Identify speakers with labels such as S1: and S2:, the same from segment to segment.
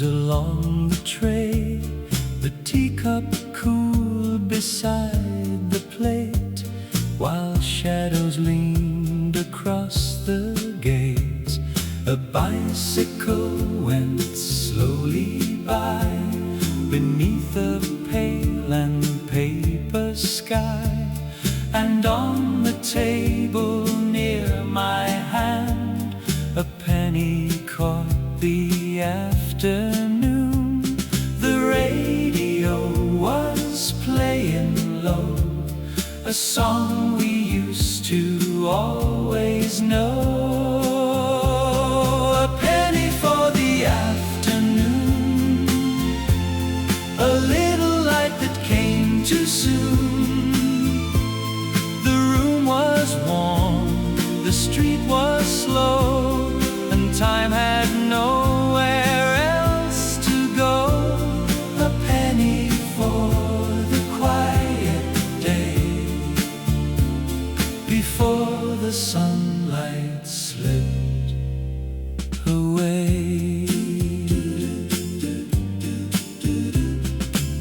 S1: moves along the tray, the teacup cool beside the plate, while shadows leaned across the gates. A bicycle went slowly by beneath a pale and paper sky, and on the table near my hand a penny caught the afternoon. The radio was playing low, a song we used to always know. A penny for the afternoon, a little light that came too soon. The room was warm, the street was slow, and time had nowhere else to go. A penny for the quiet day, before the sunlight slipped away.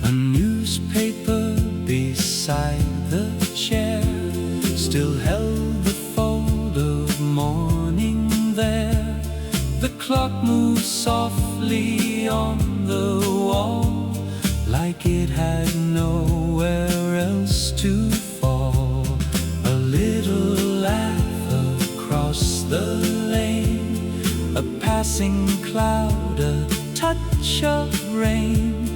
S1: A newspaper beside the chair still held the fold of morning there. The clock moved softly on the wall, like it had nowhere else to fall. A little laugh across the lane, a passing cloud, a touch of rain.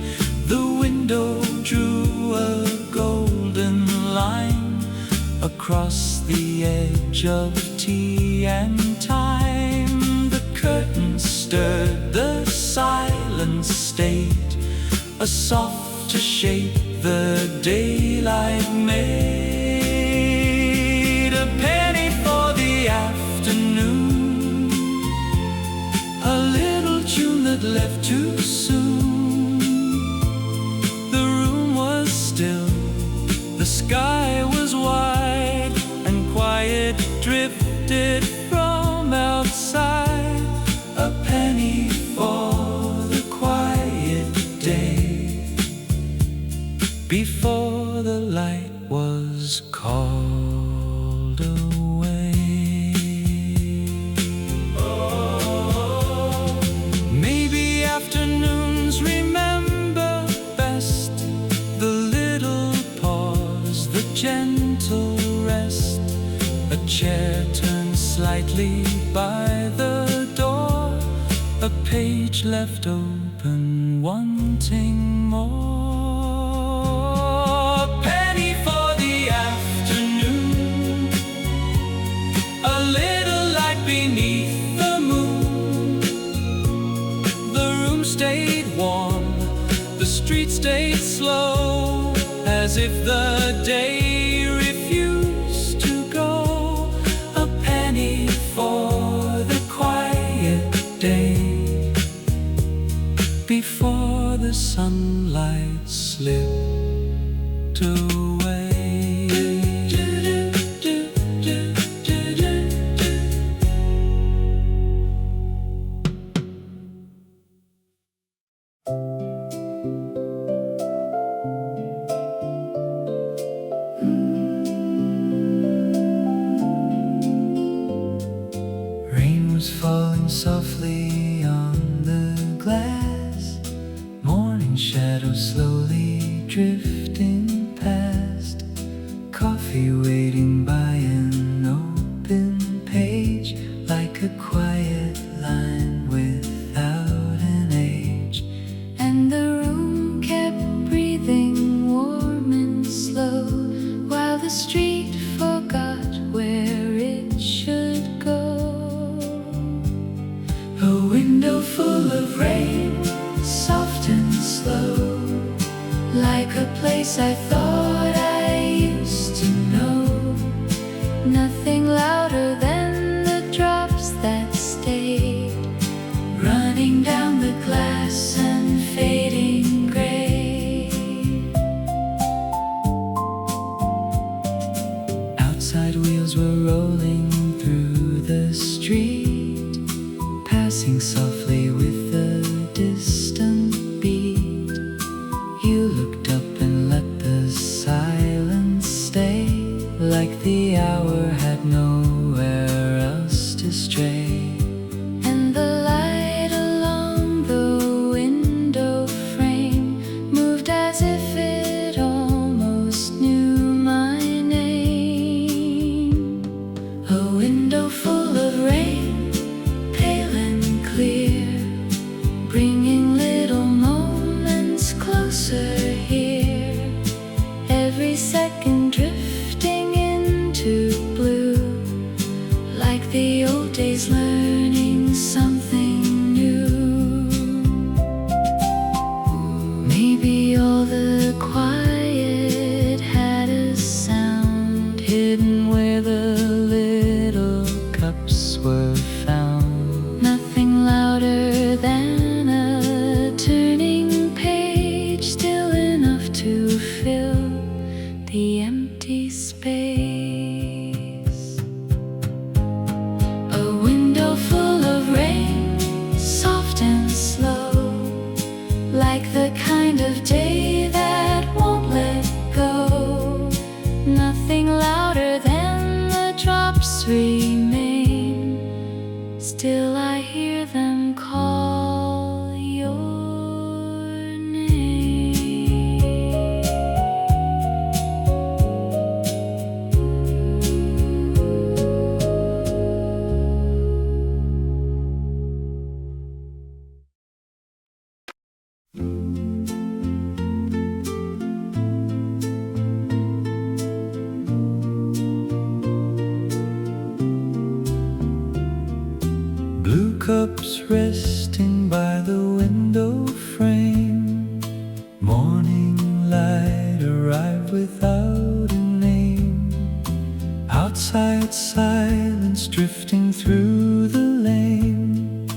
S1: The window drew a golden line across the edge of tea and time. The curtain stirred the silent state, a softer shape the daylight made. A penny for the afternoon, a little tune that left too soon. The room was still, the sky was wide, and quiet drifted from outside. A penny for the quiet day, before the light was called away. Maybe afternoons remember best, the little pause, the gentle rest. A chair turned slightly by the door, a page left open, wanting more. A penny for the afternoon, a little light beneath the moon. The room stayed warm, the street stayed slow, as if the day refused to go. A penny for the quiet day, before the sunlight slipped away. Rain was falling softly on the glass, morning shadows slowly drifting past. Coffee waiting by an open page, like a quiet line without an age. And the room kept breathing warm and slow, while the street forgot where it should go. A window full of rain, soft and slow, like a place I thought I used to know. Nothing louder than the drops that stayed, running down the glass and fading gray. Outside wheels were rolling through the street, passing softly with the distance. resting by the window frame. Morning light arrived without a name. Outside silence drifting through the lane,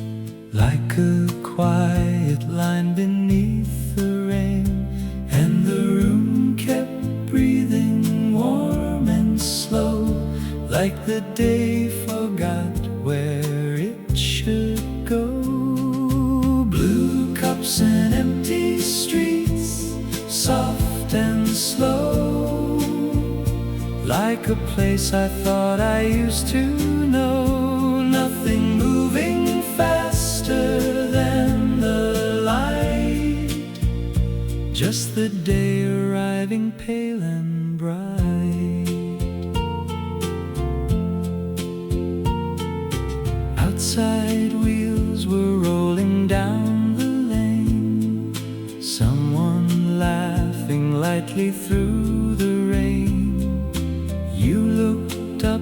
S1: like a quiet line beneath the rain. And the room kept breathing warm and slow, like the day forgot where it should go. Blue cups and empty streets, soft and slow, like a place I thought I used to know. Nothing moving faster than the light, just the day arriving pale and bright. Outside wheels were rolling down the lane, someone laughing lightly through the rain. You looked up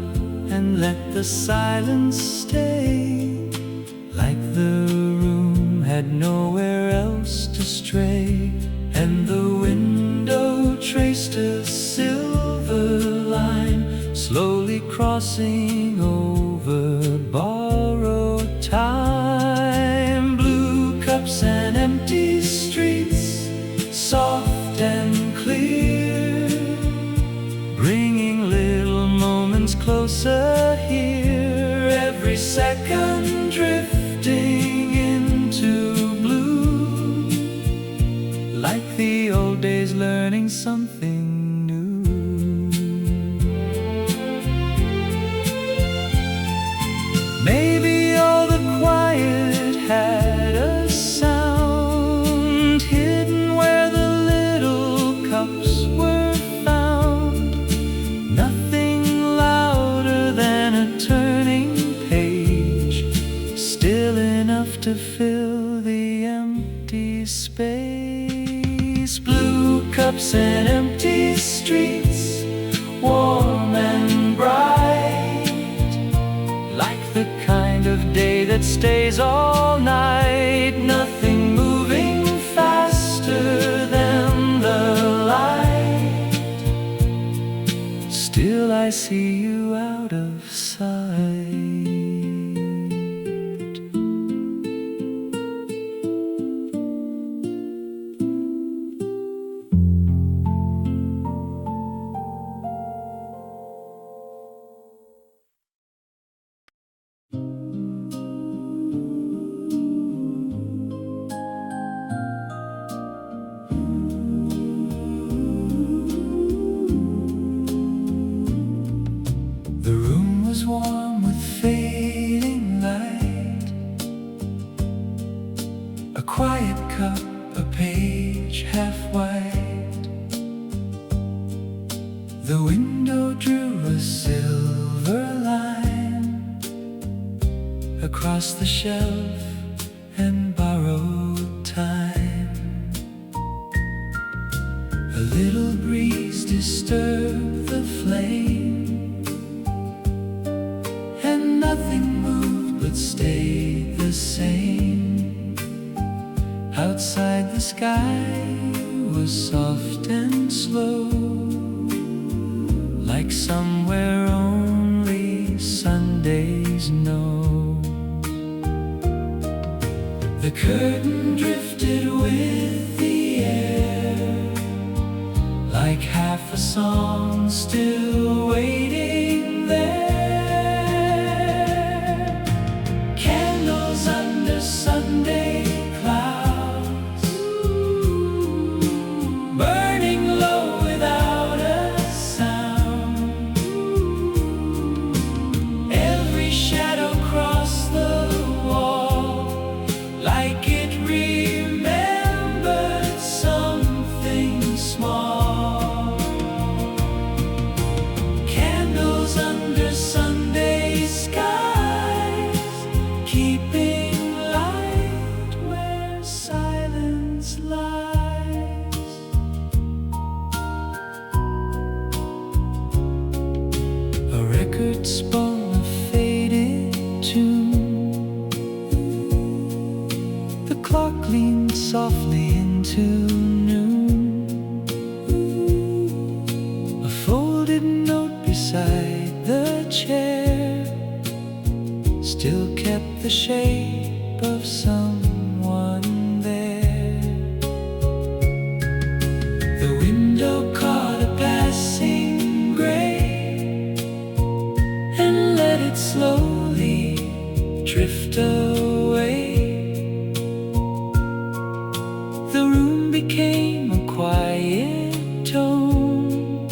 S1: and let the silence stay, like the room had nowhere else to stray. And the window traced a silver line, slowly crossing over borrowed time. Blue cups and empty streets, soft and clear, bringing little moments closer here. Every second drifting into blue, like the old days learning something new. Maybe all the quiet had a sound, hidden where the little cups were found. Nothing louder than a turning page, still enough to fill the empty space. Blue cups and empty streets, warm and bright, like the kind of day that stays all night. Nothing moving faster than the light, still I see you out of sight. The room was warm with fading light, a quiet cup, a page half white. The window drew a silver line across the shelf and borrowed time. A little breeze disturbed the flame, and nothing moved but stayed the same. Outside the sky was soft and slow, like somewhere only Sundays know. The curtain drifted with the air, like half a song still waiting there. Candles under Sunday clouds, burning low without a sound. Every shadow crossed the wall, like it remembered something small. Candles under Sunday skies, keeping light where silence lies. A record spun a faded tune, clock leaned softly into noon. A folded note beside the chair still kept the shape of someone there. The window caught a passing gray and let it slowly drift away. The room became a quiet tone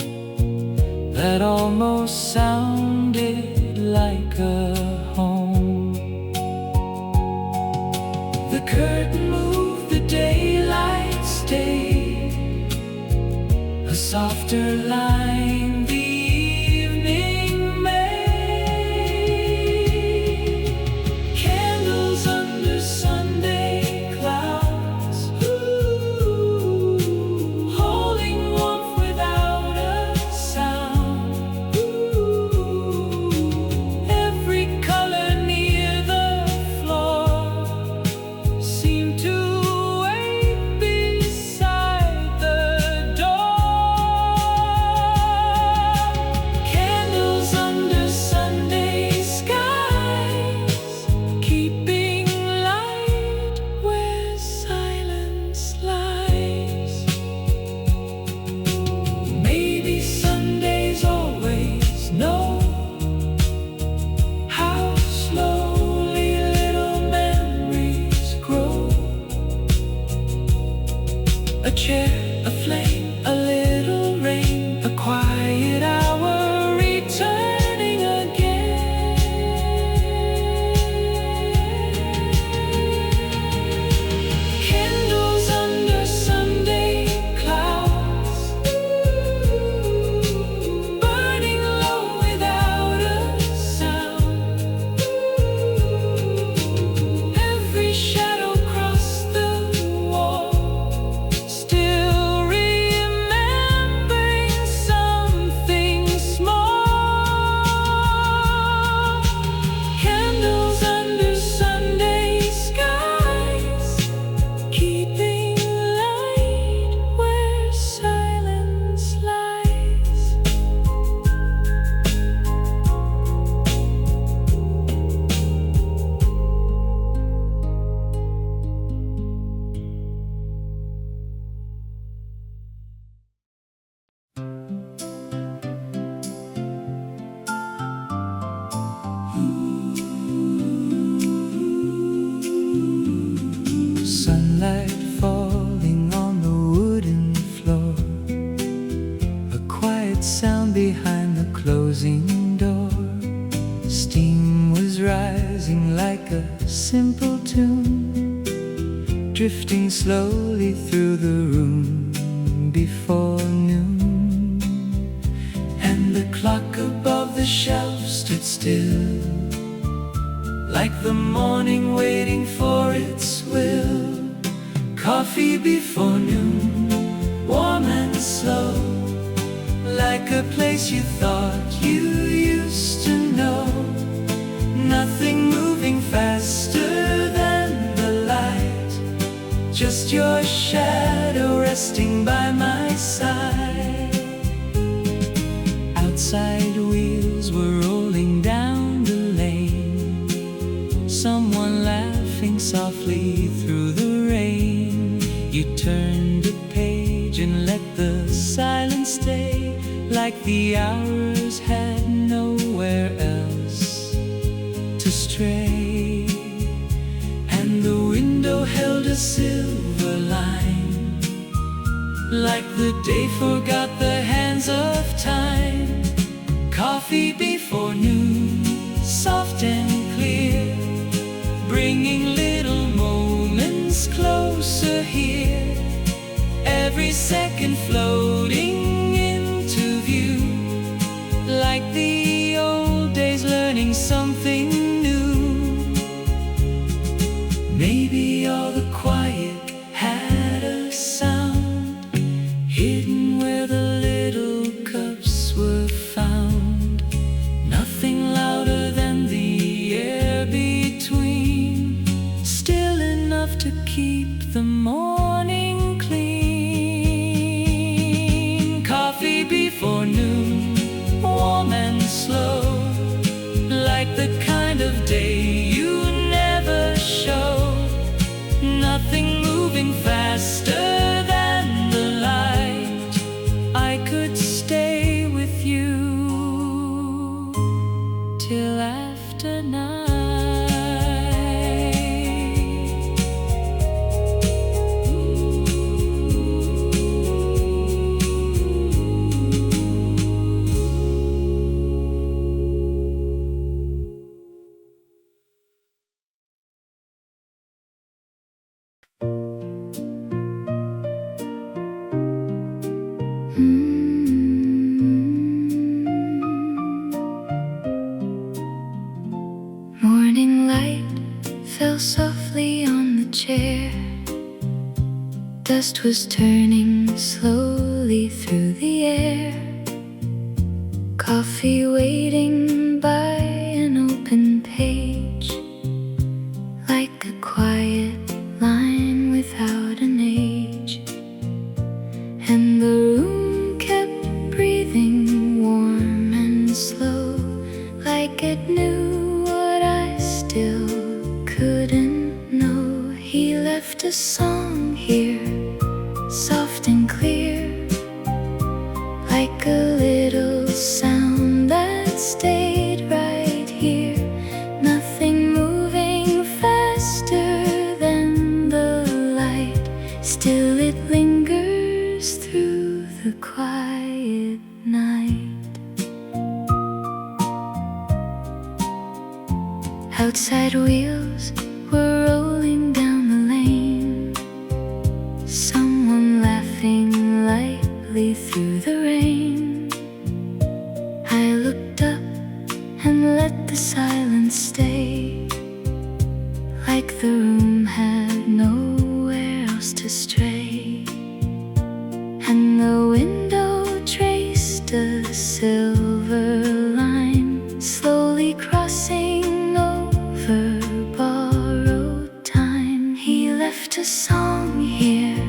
S1: that almost sounded like a home. The curtain moved, the daylight stayed, a softer line the evening made. Candles under Sunday clouds, holding warmth without a sound. Every color near the floor seemed to wait beside the door. Candles under Sunday skies, keeping light where silence lies. Maybe Sundays always know how slowly little memories grow. A chair, a flame, a little rain, a quiet hour returning again. Candles under Sunday clouds, burning low without a sound. Every shadow crossed the wall, still remembering something small. Candles under Sunday skies, keeping light where silence lies. Sunlight falling on the wooden floor, a quiet sound behind the closing door. Steam was rising like a simple tune, drifting slowly through the room before noon. And the clock above the shelf stood still, like the morning waiting for its will. Coffee before noon, warm and slow, like a place you thought you used to know. Nothing moving faster than the light, just your shadow resting by my side. Outside wheels were rolling down the lane, someone laughing softly through the rain. You turned a page and let the silence stay, like the hours had nowhere else to stray. And the window held a silver line, like the day forgot the hands of time. Coffee before noon, soft and clear, bringing little moments closer here. Every second floating into view, like the old days learning something new. Maybe all the quiet had a sound, hidden where the little cups were found. Nothing louder than the keep the morning clean. Coffee before noon, warm and slow, like the kind of day you never show. Nothing moving faster than the light. I could stay with you till after night. Morning light fell softly on the chair. Dust was turning slowly through the air. Coffee waiting by an open page, like a quiet line without an age. And the room kept breathing warm and slow, like it knew what I still couldn't know. He left a song here, soft and clear, like a little sound that stayed right here. Nothing moving faster than the light, still it lingers through the quiet night. Outside wheels were rolling down the lane, someone laughing lightly through the rain. I looked up and let the silence stay, like the room had nowhere else to stray. And the window traced a silver line, slowly crossing over borrowed time. He left a song here,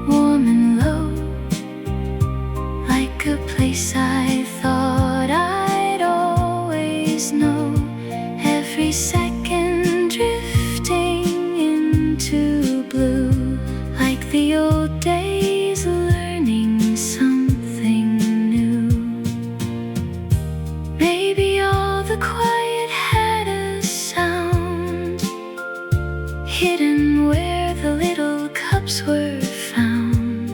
S1: warm and low, like a place I thought I'd always know. Every second drifting into blue, like the old days, learning something new. Maybe all the quiet had a sound, hidden where the little cups were found.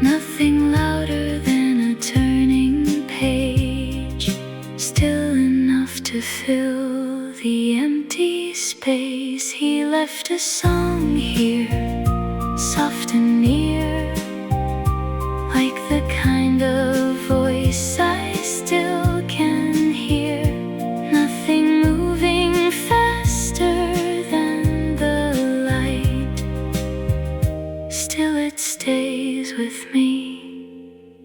S1: Nothing louder than a turning page, still enough to fill the empty space. He left a song here, soft and near, like the kind of voice I still can hear. Nothing moving faster than the light, still it stays with me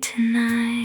S1: tonight.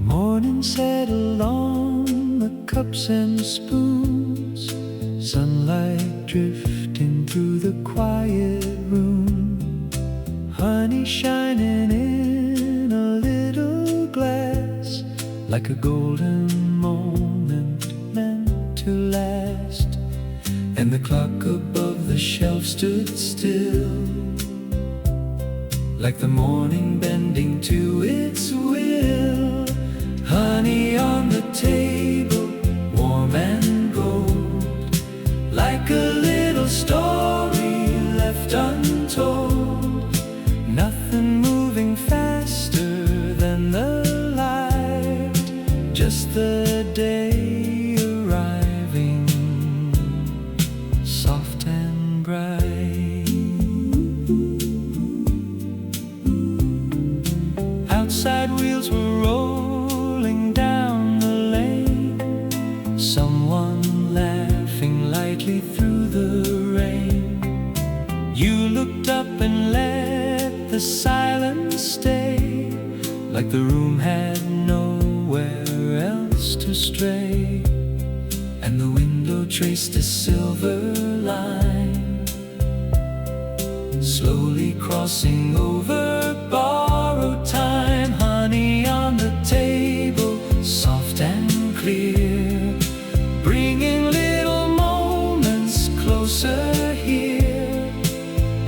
S2: Morning settled on the cups and spoons, sunlight drifting through the quiet room, honey shining in a little glass, like a golden moment meant to last. And the clock above the shelf stood still, like the morning bending to its will. Honey on the table, warm and gold, like a little story left untold. Nothing moving faster than the light, just the day arriving, soft and bright. silence stay, like the room had nowhere else to stray, and the window traced a silver line, slowly crossing over borrowed time. Honey on the table, soft and clear, bringing little moments closer here,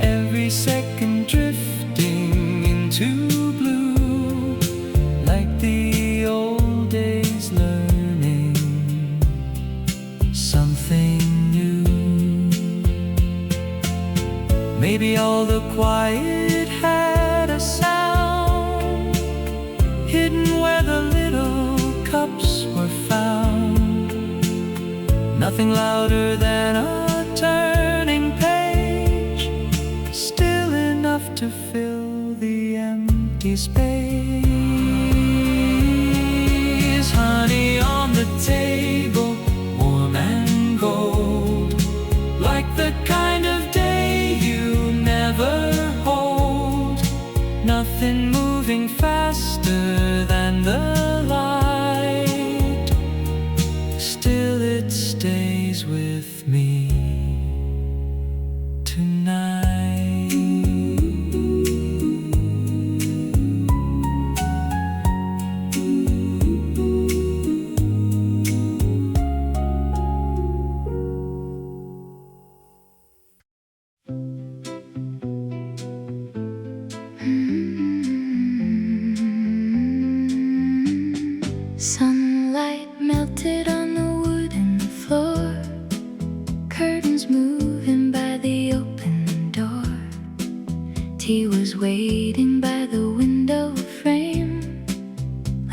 S2: every second drifting into blue, like the old days, learning something new. Maybe all the quiet had a sound hidden where the little cups were found, nothing louder than a turning page, still enough to fill the empty space. Honey on the table, warm and cold, like the kind of day you never hold, nothing moving faster than the light, still it stays with me tonight.
S1: Sunlight melted on the wooden floor, curtains moving by the open door. Tea was waiting by the window frame,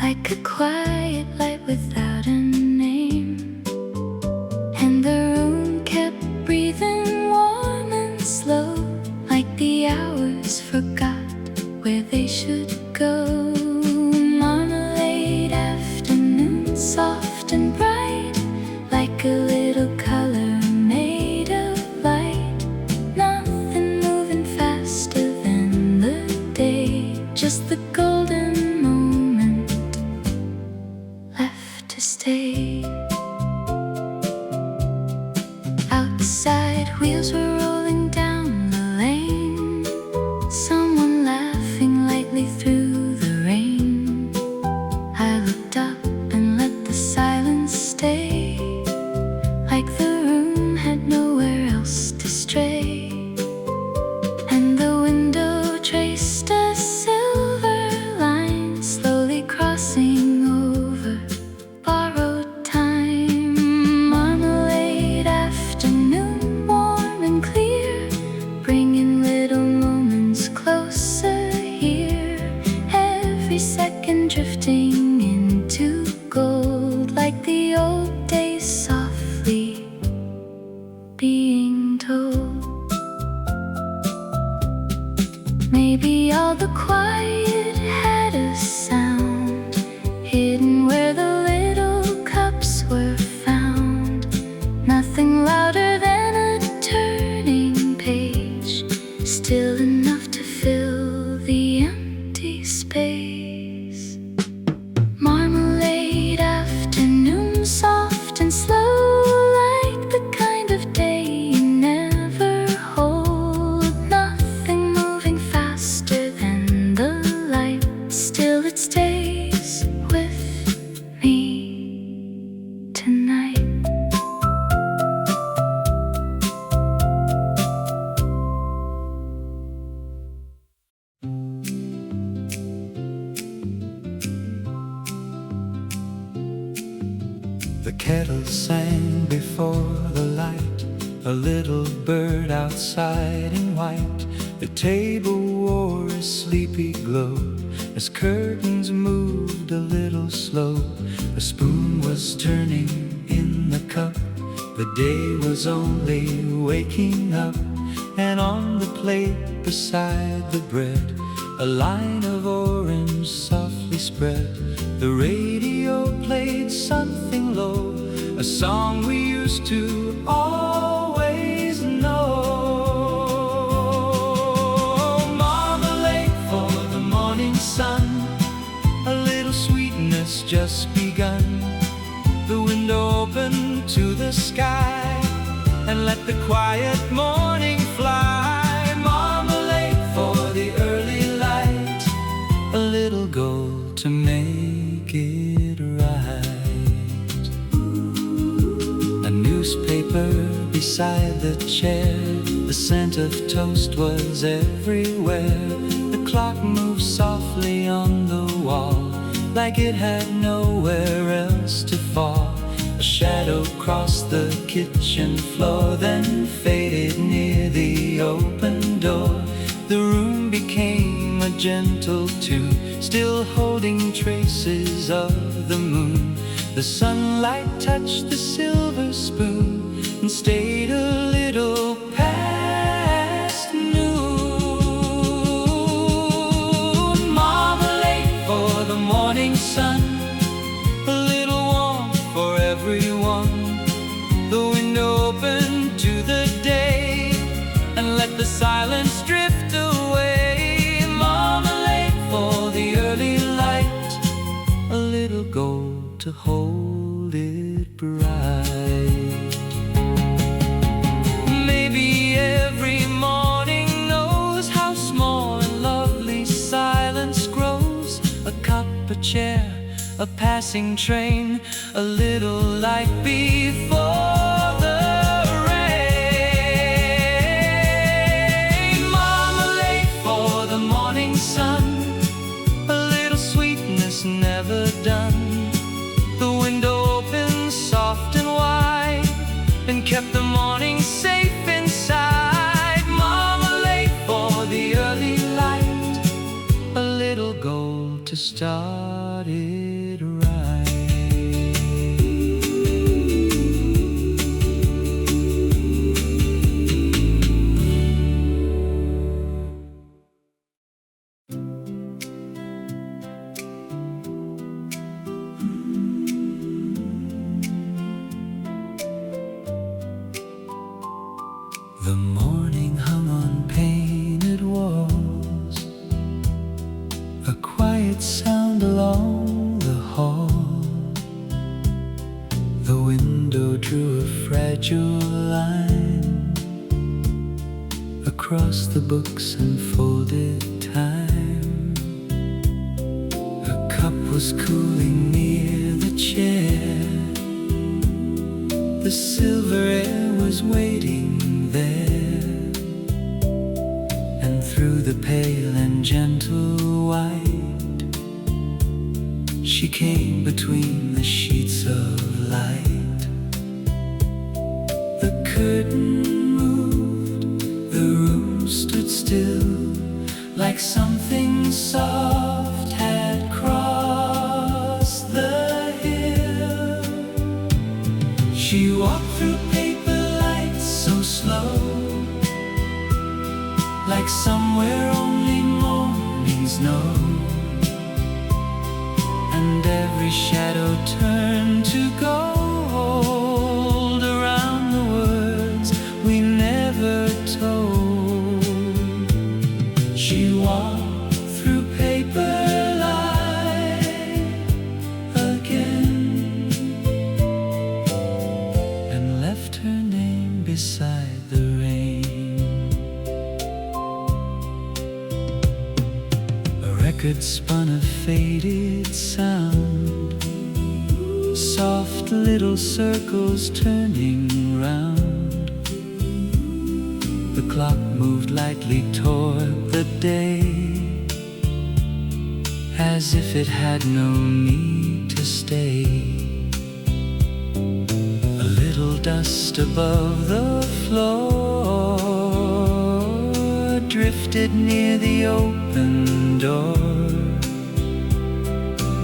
S1: like a quiet light without a name. And the room kept breathing warm and slow, like the hours forgot where they should go. Marmalade afternoon, soft and bright, like a little color made of light. Nothing moving faster than the day, just the golden moment left to stay. Outside, wheels were rolling down the lane, someone laughing lightly through the rain. I looked up and let the silence stay, like the room had nowhere else to stray. And the window traced a silver line, slowly crossing over borrowed time. Marmalade afternoon, warm and clear, bringing little moments closer here, every second drifting into gold, like the old days softly being told. Maybe all the quiet had a sound hidden where the little cups were found, nothing louder than a turning page, still enough to fill the empty space. Marmalade afternoon, soft and slow, like the kind of day you never hold, nothing moving faster than the light, still it stays with me tonight.
S2: The kettle sang before the light, a little bird outside in white. The table wore a sleepy glow as curtains moved a little slow. A spoon was turning in the cup, the day was only waking up. And on the plate beside the bread, a line of orange softly spread. The radio played something low, a song we used to always know. Marmalade sun, a little sweetness just begun. The window open to the sky, and let the quiet morning fly. Marmalade for the early light, a little gold to make it right. A newspaper beside the chair, the scent of toast was everywhere. The clock moved softly on the wall, like it had nowhere else to fall. A shadow crossed the kitchen floor, then faded near the open door. The room became a gentle tune, still holding traces of the moon. The sunlight touched the silver spoon and stayed a little past noon. Marmalade for the morning sun, a little warmth for everyone. The window open to the day, and let the silence drift away. Marmalade for the early light, a little gold to hold it bright. Maybe every morning knows how small and lovely silence grows. A cup, a chair, a passing train, a little light before the rain. Marmalade for the morning sun, a little sweetness never done. The window opened soft and wide, and kept the morning safe inside. Marmalade for the early light, a little gold to start it right. The morning hung on painted walls, a quiet sound along the hall. The window drew a fragile line across the books and folded time. A cup was cooling near the chair, the silver air was waiting there, and through the pale and gentle white, she came between the sheets of light. The curtain moved, the room stood still, like something soft had crossed the hill. She walked through paper lights so slow, like somewhere only mornings know. And every shadow turned to gold around the words we never told. She walked through paper light again, and left her name beside the rain. A record spun a faded sound, soft little circles turning round. The clock moved lightly toward the day, as if it had no need to stay. A little dust above the floor drifted near the open door.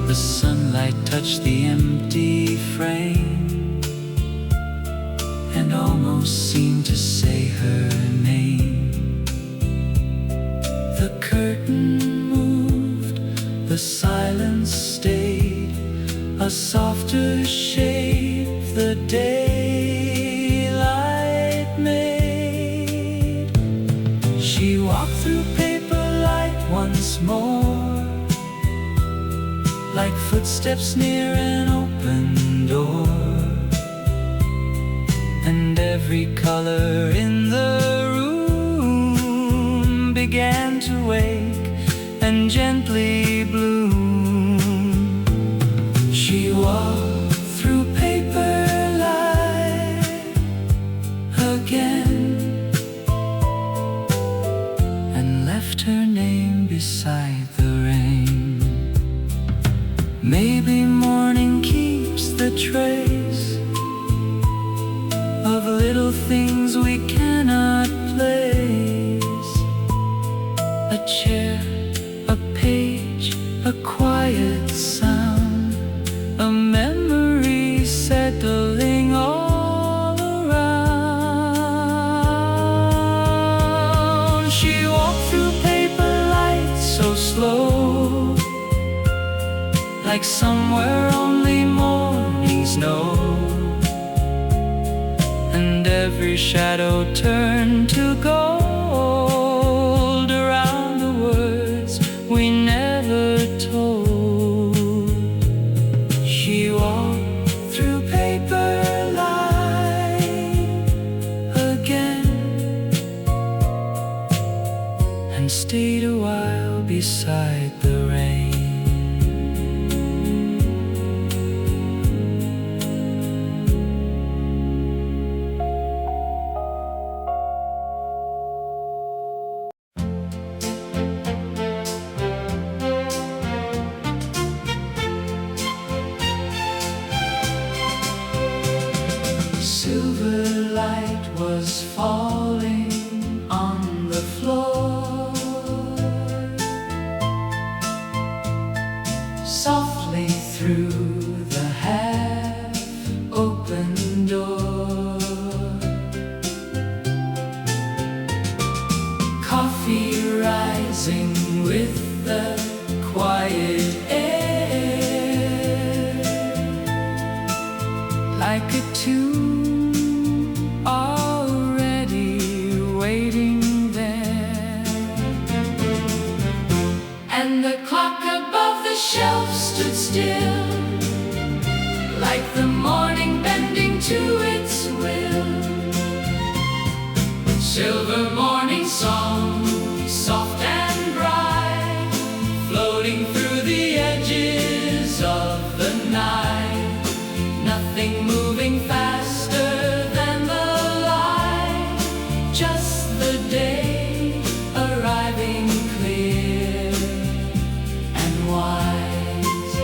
S2: The sunlight touched the empty frame, and almost seemed to say her name. The curtain moved, the silence stayed, a softer shape the daylight made. She walked through paper light once more, like footsteps near an open door. And every color in the room began to wake and gently bloom. She walked through paper light again and left her name beside the rain. Maybe morning keeps the trace of little things we cannot place. A chair, a page, a quiet sound, a memory settling all around. She walked through paper light so slow, like somewhere only mornings know. And every shadow turned to gold around the words we never told. She walked through paper light again and stayed a while beside the rain. Silver light was falling on the floor, softly through the half-open door. Coffee rising with the quiet air, like a tune already waiting there. And the clock above the shelf stood still, like the morning bending to its will. Silver morning song, soft and bright, floating through the edges of the night. Nothing moving faster than the light, just the day arriving clear and wise.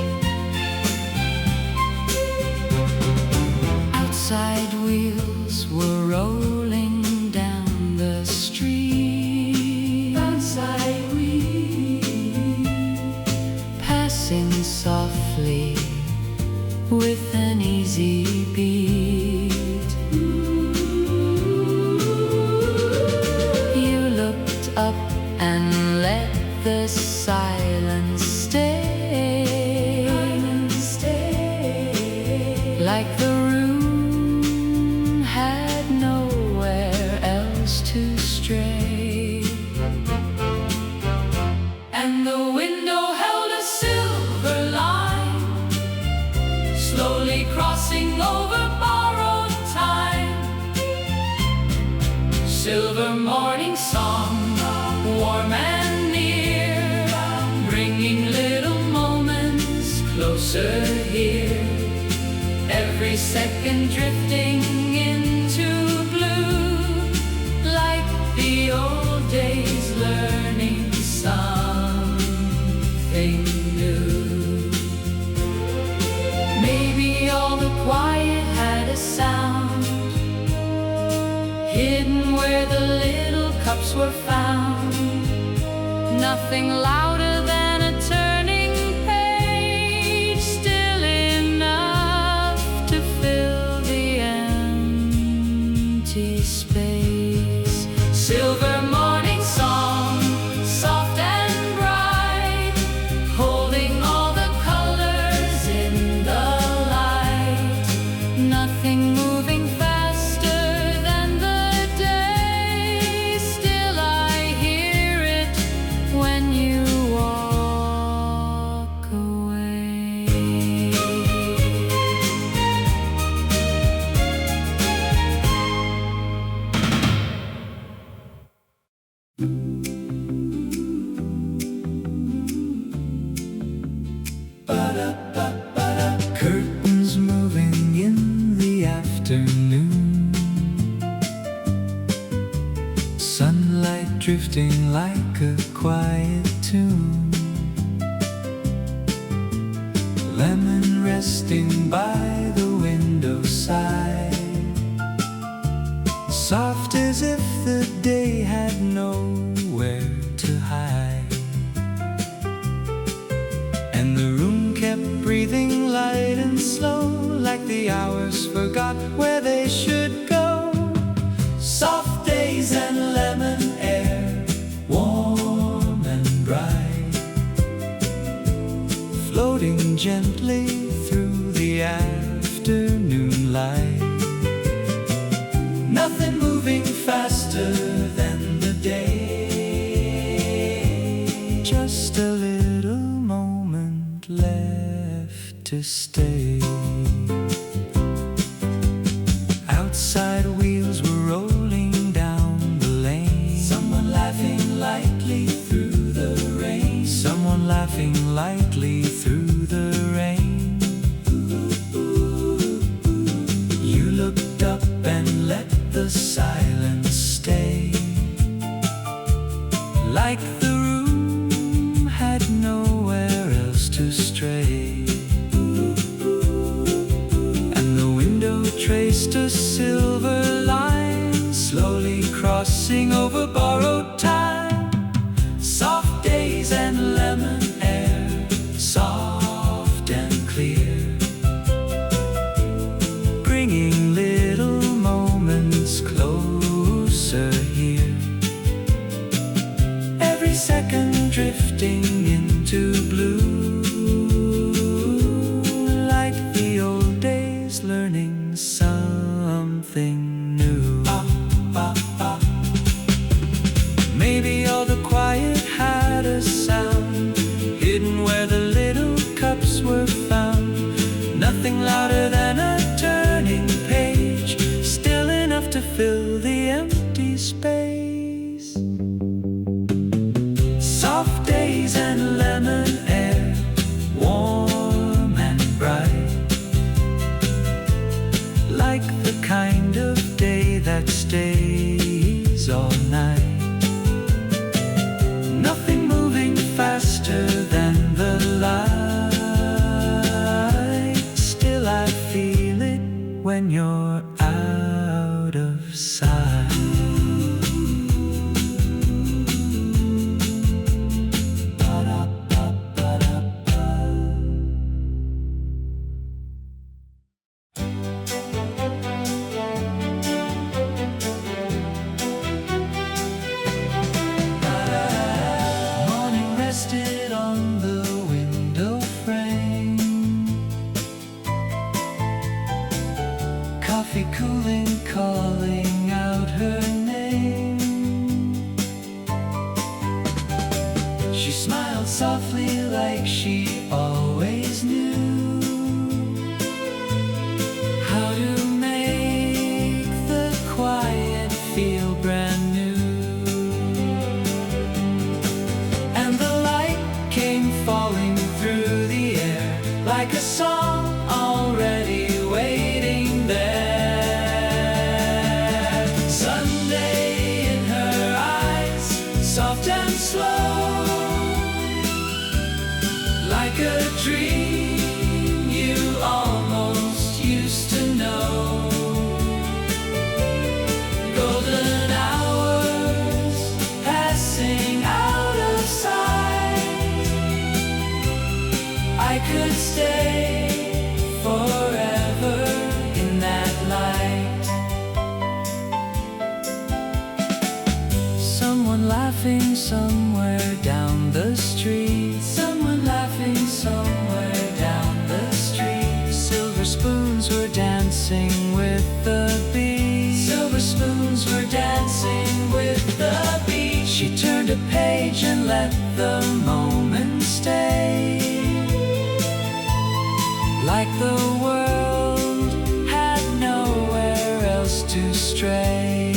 S2: Outside wheels were rolling down the street. Outside wheels passing softly with an easy beat. You looked up and let the silence stay, like the room had nowhere else to stray. And the window held a silver line, slowly crossing over borrowed time. Silver morning song, warm and near, bringing little moments closer here. Every second drifting into blue, like the old days, learning something new. Maybe all the quiet had a sound, hidden where the little cups were found. Nothing louder than a turning page, still enough to fill the empty space. Silver morning song, soft and bright, holding all the colors in the light. Nothing moving faster than the day, still I hear it when you walk lemon resting by the window side, soft as if the day had nowhere to hide. And the room kept breathing light and slow, like the hours forgot where they should go. Soft days and lemon air, warm and bright, floating gently through the afternoon light. Nothing moving faster than the day, just a little moment left to stay. Outside wheels were rolling down the lane, someone laughing lightly through the rain, someone laughing lightly through the rain. You looked up and let the silence stay, like the room had nowhere else to stray. And the window traced a silver line, slowly crossing over borrowed time. Soft days and lemon air, soft and clear, bringing little moments closer here. Every second drifting into blue, like the old days learning something new. Maybe all the quiet had a sound, hidden where the little cups were found. Nothing louder than a turning page, still enough to fill the empty space. Soft days and lemon air, warm and bright, like the kind of day that stays all night. Nothing moving faster than the light, still I feel it when you're out of sight. Morning rested on the window frame, coffee cooling, calling out her name. She smiled softly like she always knew how to make the quiet feel brand new. And the light came falling through the air, like a song already waiting there. Sunday in her eyes, soft and slow, like a dream you almost used to know. Golden hours passing out of sight, I could stay forever in that light. Someone laughing somewhere down the street, someone laughing somewhere down the street. Silver spoons were dancing with the beat, silver spoons were dancing with the beat. She turned a page and let the moment stay, like the world had nowhere else to stray.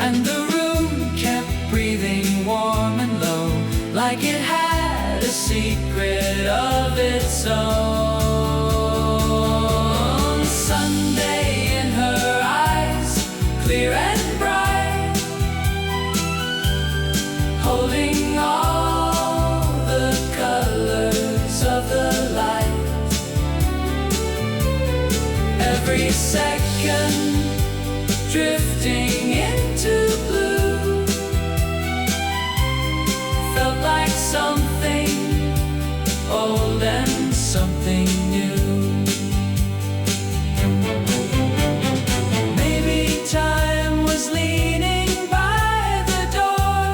S2: And the room kept breathing warm and low, like it had a secret of its own. Sunday in her eyes, clear and bright, holding all the colors
S1: second, drifting into blue. Felt like something old and something new. Maybe time was leaning by the door,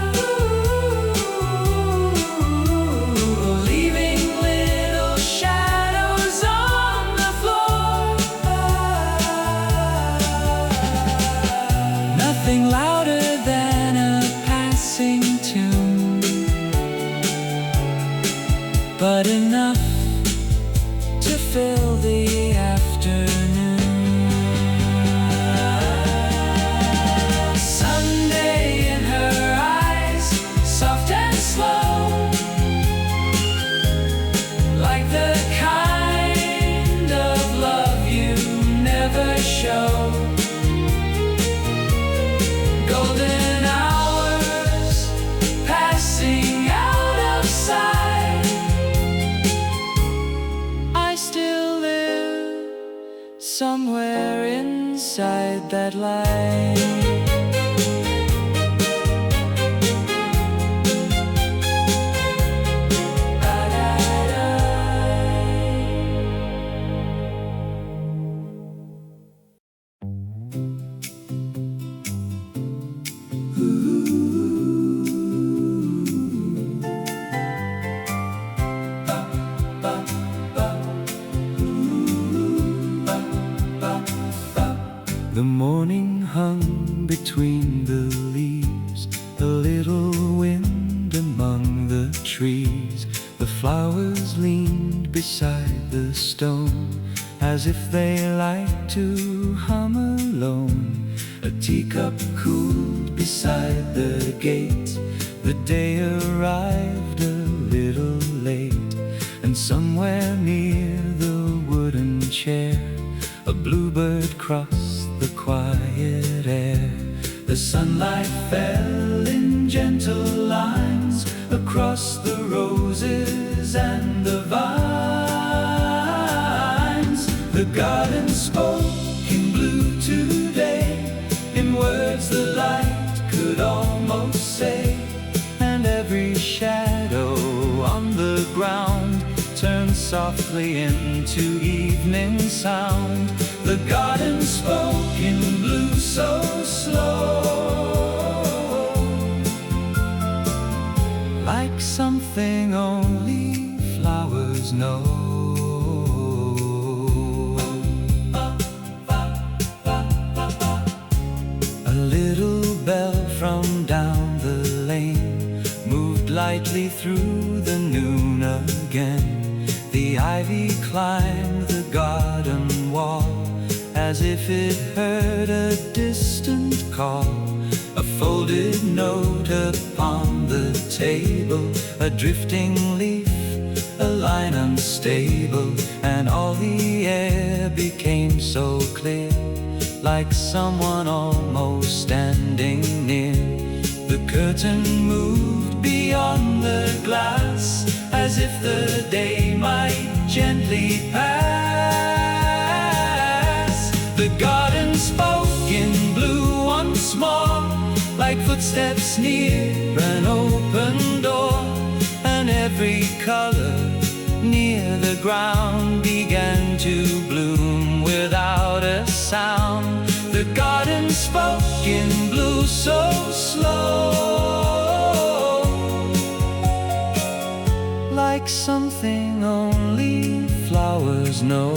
S1: leaving little shadows on the floor. Nothing louder than a passing tune, but enough to fill the afternoon. Sunday in her eyes, soft and slow, like the kind of love you never show. Golden hours passing out of sight. I still live somewhere inside that light.
S2: The morning hung between the leaves, a little wind among the trees. The flowers leaned beside the stone, as if they liked to hum alone. A teacup cooled beside the gate. The day arrived a little late, and somewhere near the wooden chair, a bluebird crossed the quiet air. The sunlight fell in gentle lines across the roses and the vines. The garden spoke in blue today, in words the light could almost say. And every shadow on the ground turned softly into evening sound. The garden spoke in blue so slow, like something only flowers know. A little bell from down the lane moved lightly through the noon again. The ivy climbed the garden wall, as if it heard a distant call. A folded note upon the table, a drifting leaf, a line unstable, and all the air became so clear, like someone almost standing near. The curtain moved beyond the glass, as if the day might gently pass. The garden spoke in blue once more, like footsteps near an open door. And every color near the ground began to bloom without a sound. The garden spoke in blue so slow, like something only flowers know.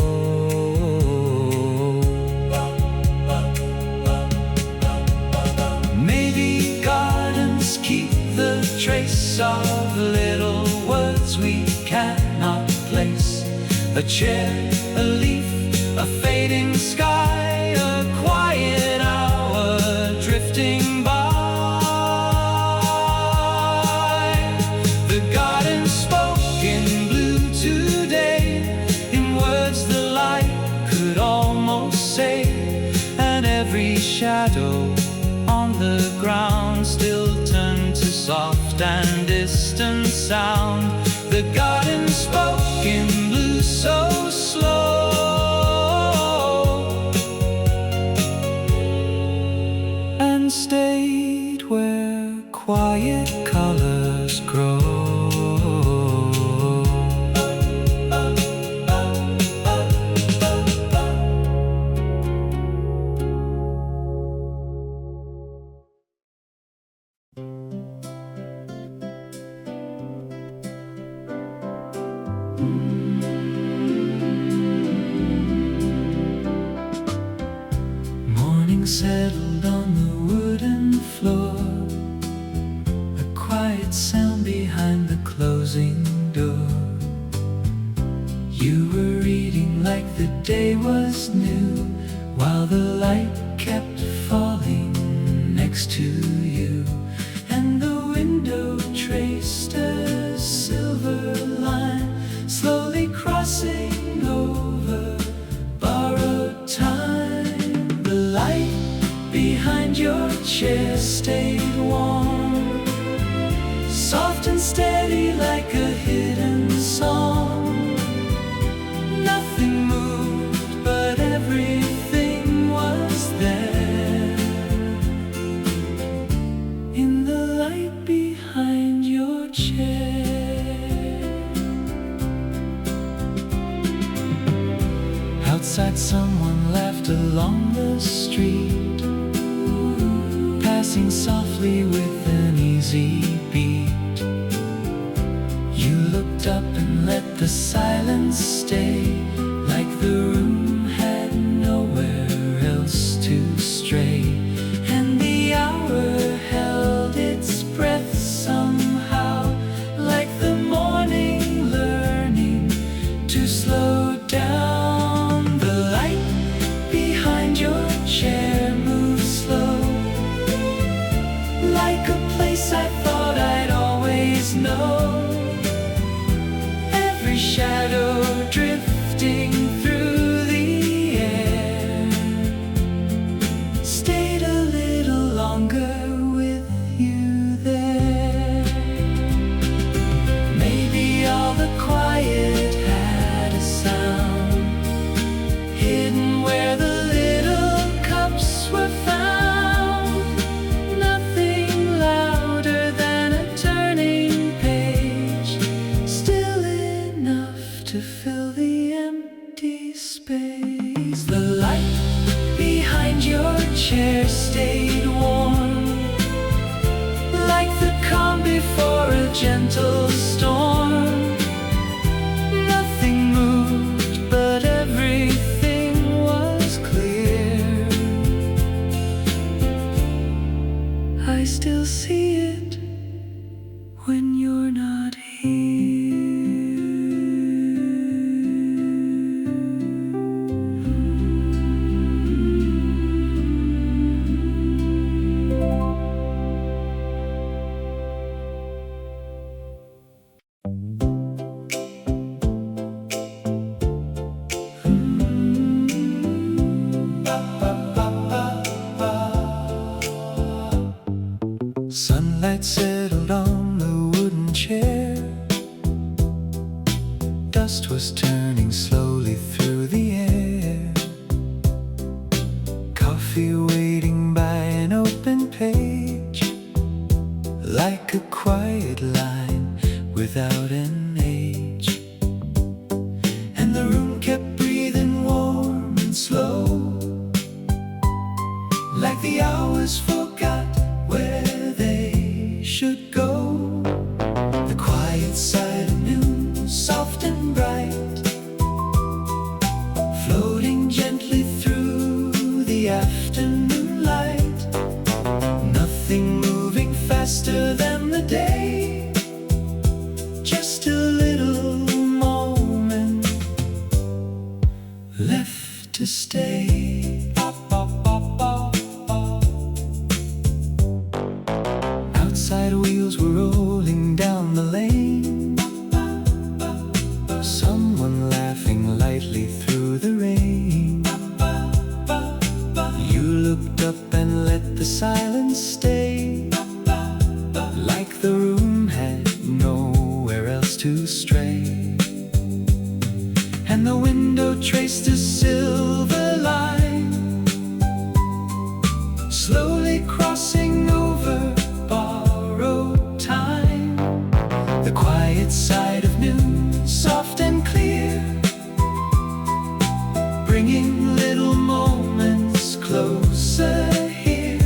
S2: Maybe gardens keep the trace of little words we cannot place. A chair, a leaf, a fading sky, a quiet hour drifting by. The garden spoke in blue today, in words the light could almost say. And every shadow on the ground still turned to soft and distant sound. The garden spoke in blue so slow, Morning settled on the wooden floor, a quiet sound behind the closing door. You were reading like the day was new, while the light kept falling next to you. And the window traced a silver line, slowly crossing over borrowed time. The light behind your chair stayed warm, soft and steady like a hidden song. Nothing moved, but everything was there in the light behind your chair. Outside someone laughed along the street, passing softly with an easy beat. You looked up and let the silence stay, like the room had nowhere else to stray. And the hour held its breath somehow, like the morning learning to slow down. The light behind your chair moved slow, like a place I thought I'd always know. Every shadow drifting through the air stayed a little longer with you there. Maybe all the quiet had a sound, hidden where the little cups were found. Nothing louder than a turning page, still enough to fill the empty space. The light behind your chair stayed warm, like the calm before a gentle storm. Nothing moved, but everything was clear. I still see it when you're not here. Sunlight settled on the wooden chair, dust was turning slowly through the air. Coffee waiting by an open page, like a quiet line without an age. And the room kept breathing warm and slow, like the hours forgot where they should go. The quiet side of noon, soft and bright, floating gently through the afternoon light. Nothing moving faster than the day, just a little moment left to stay. Outside wheels were rolling down the lane, someone laughing lightly through the rain. You looked up and let the silence stay, like the room had nowhere else to stray. And the window traced a silver line, slowly crossing over borrowed time. The quiet side of noon, soft and clear, bringing little moments closer here.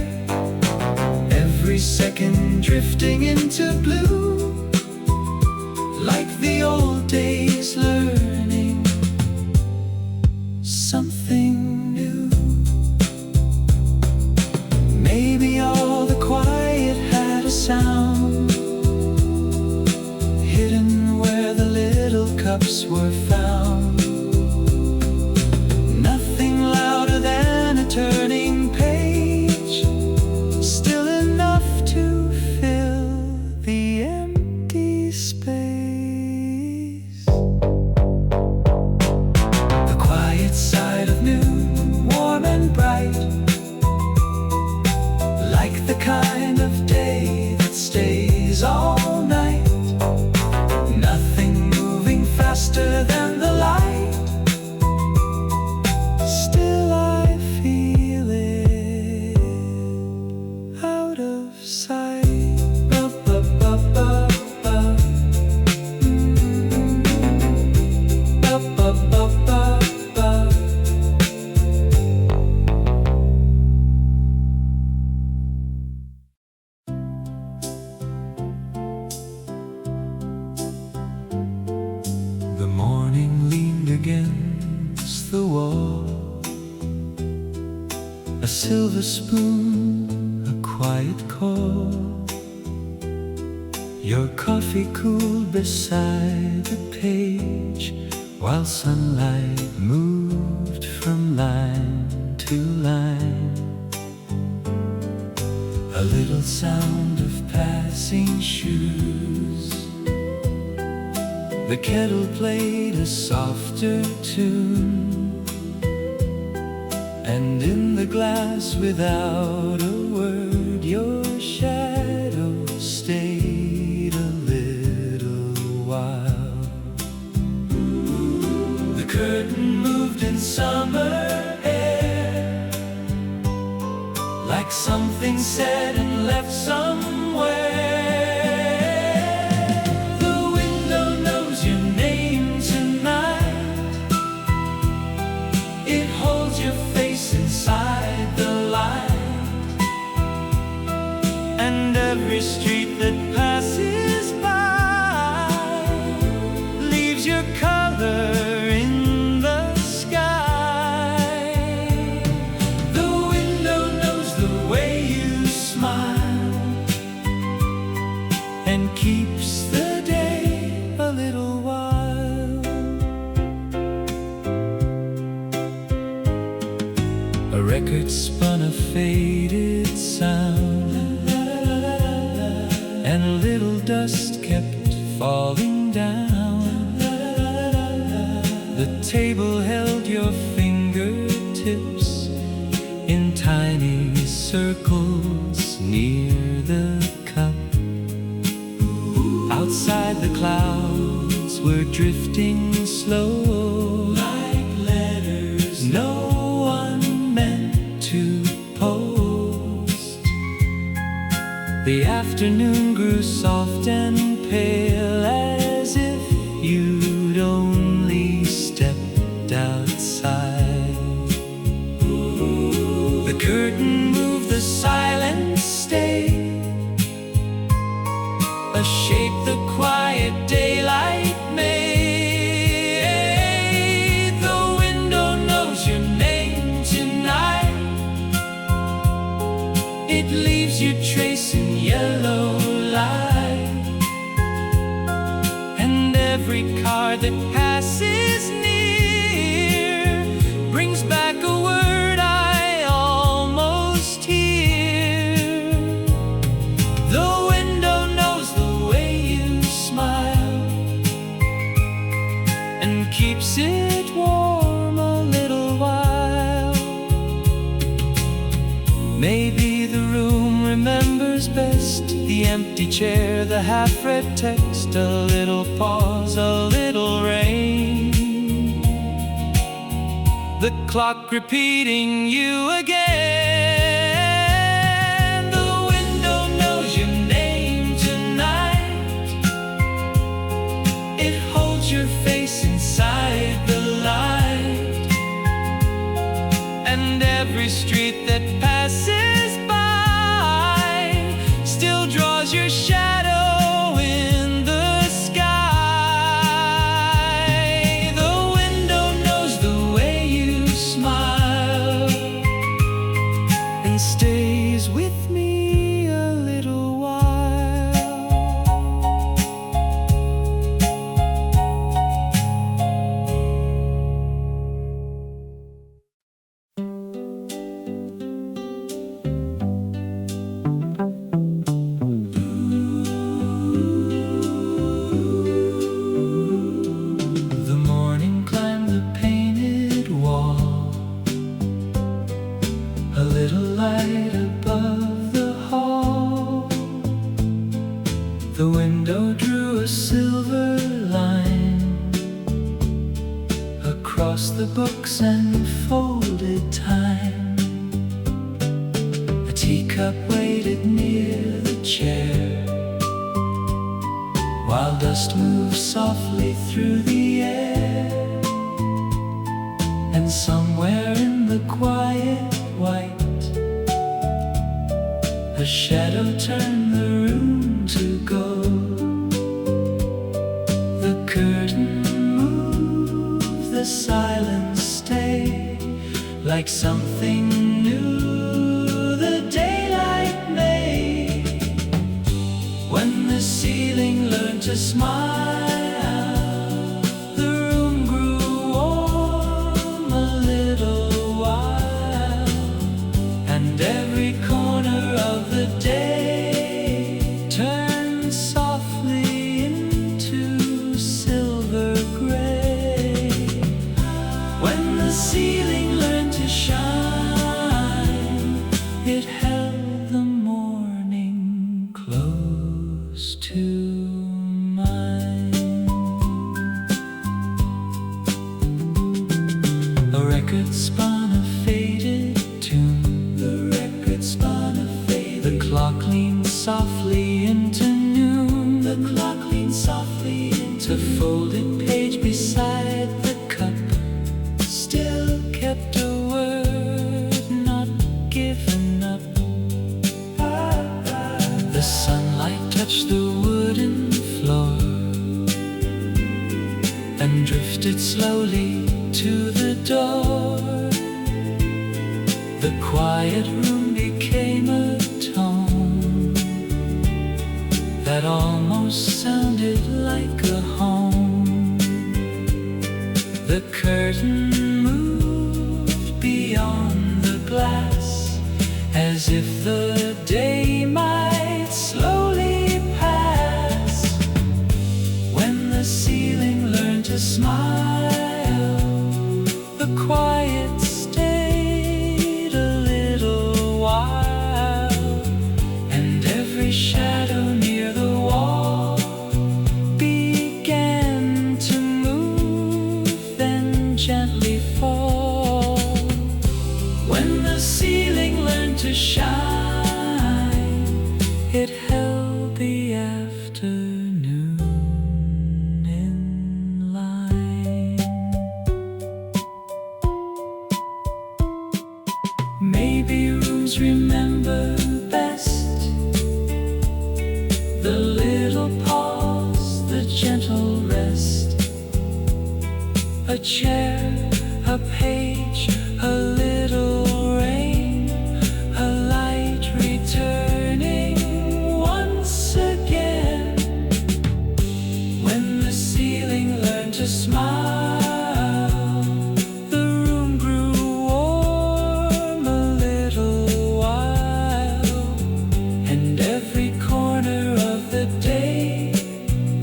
S2: Every second drifting into blue, like the old days teacups were found. Nothing louder than a turning page, still enough to fill the empty space. The quiet side of noon, warm and bright, like the kind of day that stays all night. Nothing moving faster than the light, still I feel it out of sight. Ba-ba-ba-ba-ba. Ba-ba-ba-ba-ba. The morning leaned against the wall, a silver spoon, a quiet call. Your coffee cooled beside the page, while sunlight moved from line to line. A little sound of passing shoes, the kettle played a softer tune, and in the glass without a word your shadow stayed a little while. The curtain moved in summer air, like something said and left somewhere. Your face inside the light, and every street that passes by leaves your color in the sky. The window knows the way you smile and keeps the day a little while. A record spun a faded sound, and a little dust kept falling down. The table held your fingertips in tiny circles near the cup. Outside the clouds were drifting slow, like letters no one meant to post. The afternoon grew soft and pale, as if you'd only stepped outside. The curtain moved, the silence stayed, a shape the quiet daylight made. The window knows your name tonight, it leaves you tracing yellow light, and every car that passes near brings back a word I almost hear. The window knows the way you smile and keeps it warm a little while. Maybe the room remembers best, the empty chair, the half-read text, a little pause, a little rain, the clock repeating you again. The window knows your name tonight, it holds your face inside the light, and every street that passes by still draws your shadow in the sky. The window knows the way you smile and stays with me a little while. a silver line across the books and folded time. A teacup waited near the chair while dust moved softly through the air. And somewhere in the quiet white, a shadow turned the room to gold. The curtain moved, the silence stayed, like something new the daylight made. When the ceiling learned to smile, the room grew warm a little while, and every corner of the day turned softly into silver gray. When the ceiling learned to shine, it held the morning close to mine. A record spun a faded tune. The record spun a faded. The clock leaned softly into noon. The clock leaned softly into the folded page beside the cup. Still kept a word not given up. The sunlight touched the wooden floor and drifted slowly to the door. The quiet room became a tone that almost sounded like a home. The curtain moved beyond the glass, as if the day might slowly pass. When the ceiling learned to smile, the quiet stayed a little while, and every shadow near the wall began to move, then gently fall. When the ceiling learned to shine, it held the afternoon in line. Maybe rooms remember best the little pause, the gentle rest. A chair, a page, a little rain, a light returning once again. When the ceiling learned to smile, the room grew warm a little while, and every corner of the day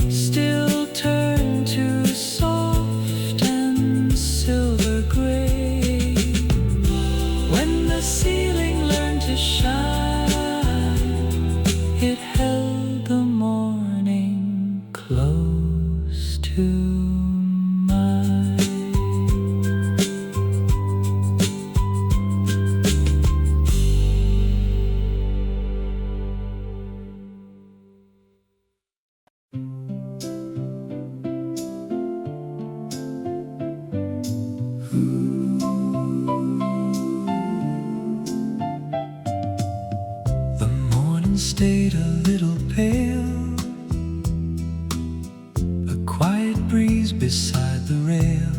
S2: still turned to soft and silver gray. When the ceiling learned to shine, it held the morning close to mine. The morning stayed a little pale, a quiet breeze beside the rail.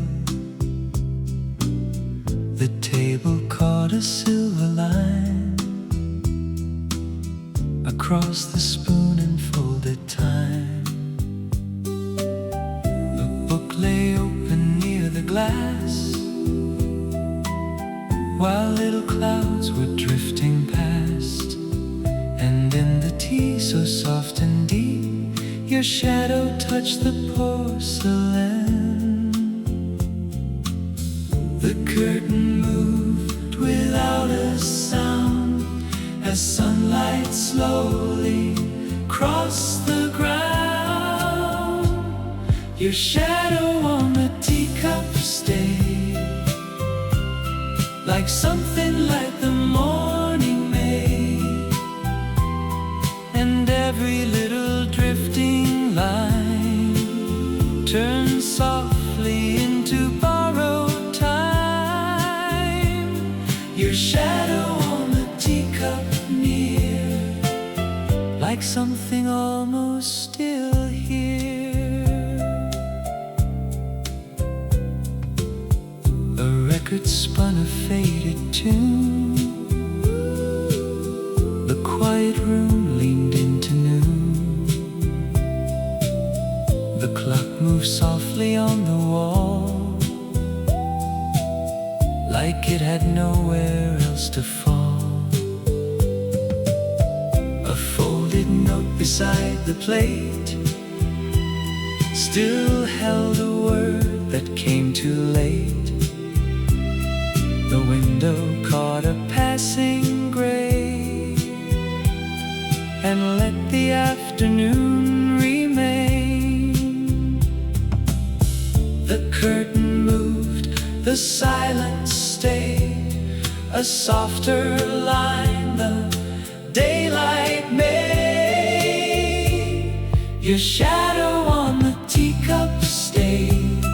S2: The table caught a silver line across the spoon and folded time. A book lay open near the glass, while little clouds were drifting past. And in the tea so soft and deep, your shadow touched the porcelain. The curtain moved without a sound as sunlight slowly crossed the ground. Your shadow on the teacup stayed like something like the morning made, and every little drifting line turned softly into borrowed time. Your shadow on the teacup near, like something almost still here. A record spun a faded tune, the quiet room leaned into noon. The clock moved softly on the wall, like it had nowhere else to fall. A folded note beside the plate still held a word that came too late. The window caught a passing gray and let the afternoon remain. The curtain moved, the silence stayed, a softer line the daylight made. Your shadow on the teacup stayed,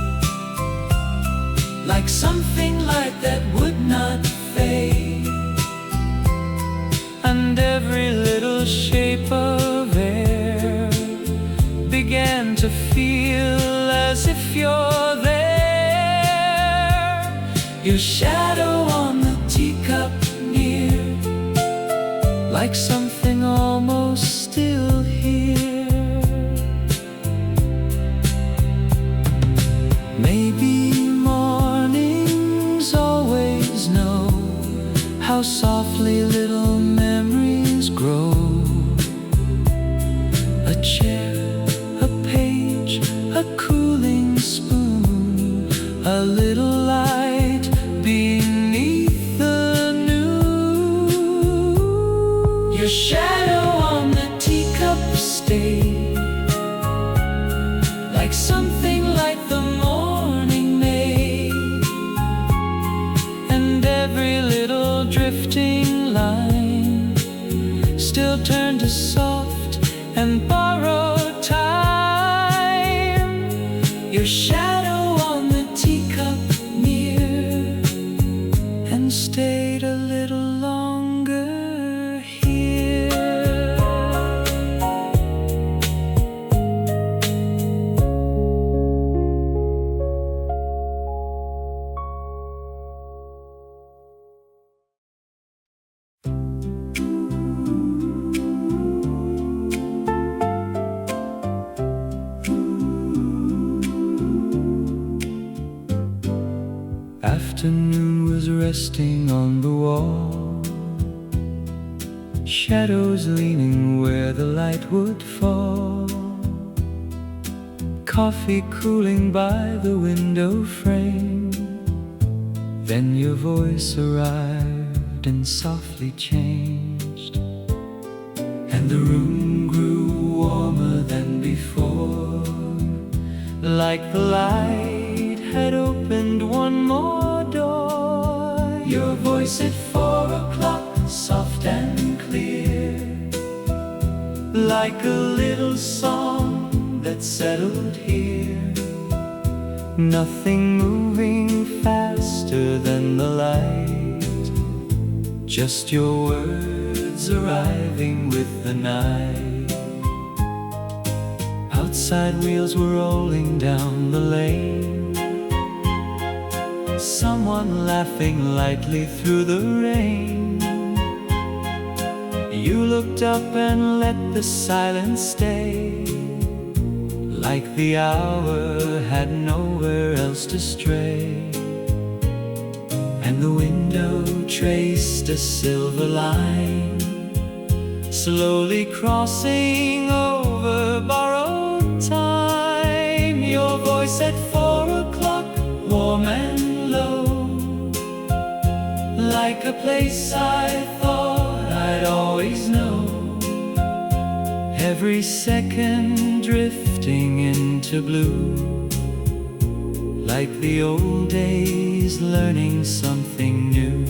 S2: like something light that would not fade, and every little shape of air began to feel as if you're there. Your shadow on the teacup near, like something almost still here. Maybe mornings always know how softly little memories grow. A chair, a page, a cooling spoon, a little light beneath the noon. Your shadow on the teacup stayed, like something like the morning made, and every little drifting line still turned to soft and borrowed time. Your shadow on the teacup near, and stayed a little longer here. Afternoon was resting on the wall, shadows leaning where the light would fall. Coffee cooling by the window frame. Then your voice arrived and softly changed, and the room grew warmer than before, like the light had opened one more door. Your voice at 4 o'clock, soft and clear, like a little song that settled here. Nothing moving faster than the light, just your words arriving with the night. Outside wheels were rolling down the lane, someone laughing lightly through the rain. You looked up and let the silence stay, like the hour had nowhere else to stray. And the window traced a silver line, slowly crossing over borrowed time. Your voice at 4 o'clock, warm and low, like a place I thought I'd always know. Every second drifting into blue, like the old days, learning something new.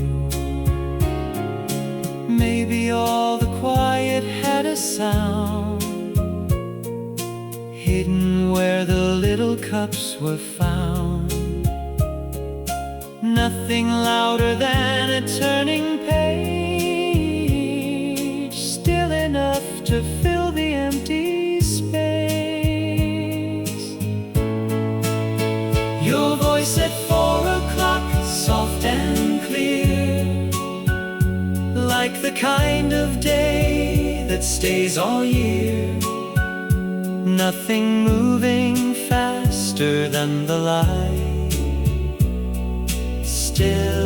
S2: Maybe all the quiet had a sound, hidden where the little cups were found. Nothing louder than a turning page, still enough to fill the empty space. Your voice at 4 o'clock, soft and clear, like the kind of day that stays all year. Nothing moving faster than the light, still